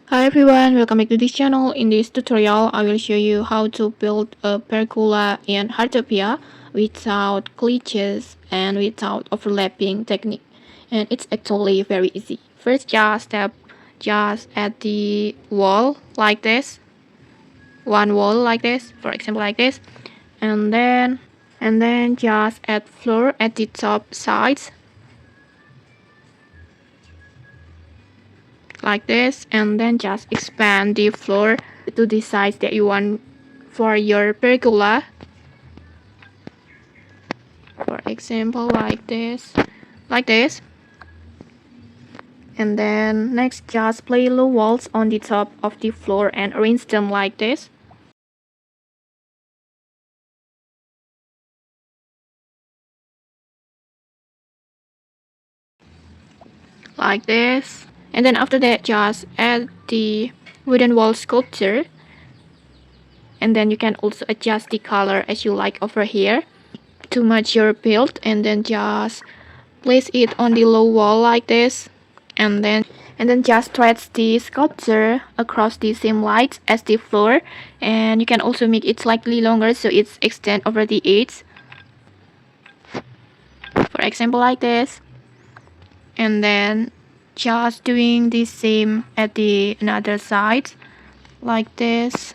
Hi everyone, welcome back to this channel. In this tutorial, I will show you how to build a pergola in Heartopia without glitches and without overlapping technique. And it's actually very easy. First, just at the wall like this, one wall like this, for example like this, and then just add floor at the top sides like this, and then just expand the floor to the size that you want for your pergola, for example like this. And then next, just place low walls on the top of the floor and arrange them like this. Like this. And then after that, just add the wooden wall sculpture, and then you can also adjust the color as you like over here to match your build. And then just place it on the low wall like this, and then just stretch the sculpture across the same lines as the floor, and you can also make it slightly longer so it's extend over the edge, for example like this. And then just doing the same at the another side like this,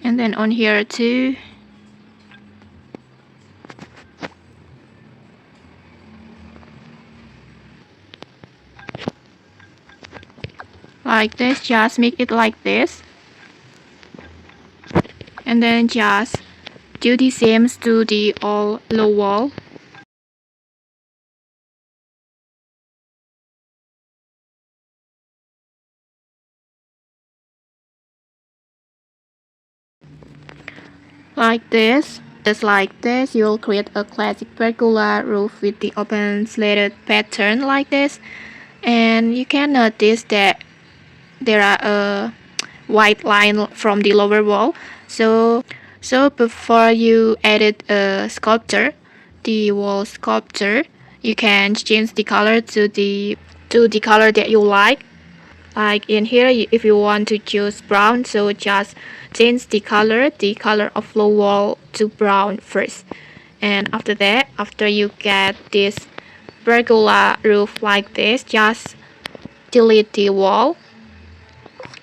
and then on here too. Like this, just make it like this, and then just do the same to the all low wall. Like this. Just like this, you'll create a classic pergola roof with the open slated pattern like this. And you can notice that there are a white line from the lower wall. So before you edit a sculpture, the wall sculpture, you can change the color to the color that you like. Like in here, if you want to choose brown, so just change the color of low wall to brown first. And after that, after you get this pergola roof like this, just delete the wall,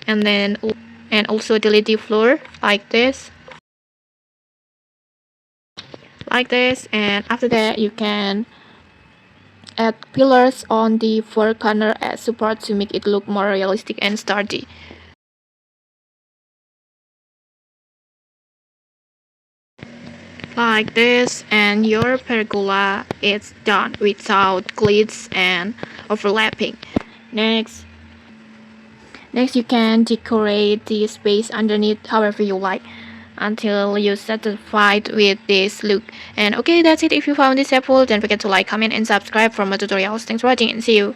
and also delete the floor like this. And after that, you can add pillars on the four corner as support to make it look more realistic and sturdy. Like this, and your pergola is done without glitches and overlapping. Next, you can decorate the space underneath however you like until you're satisfied with this look. And okay, that's it. If you found this helpful, don't forget to like, comment, and subscribe for more tutorials. Thanks for watching, and see you.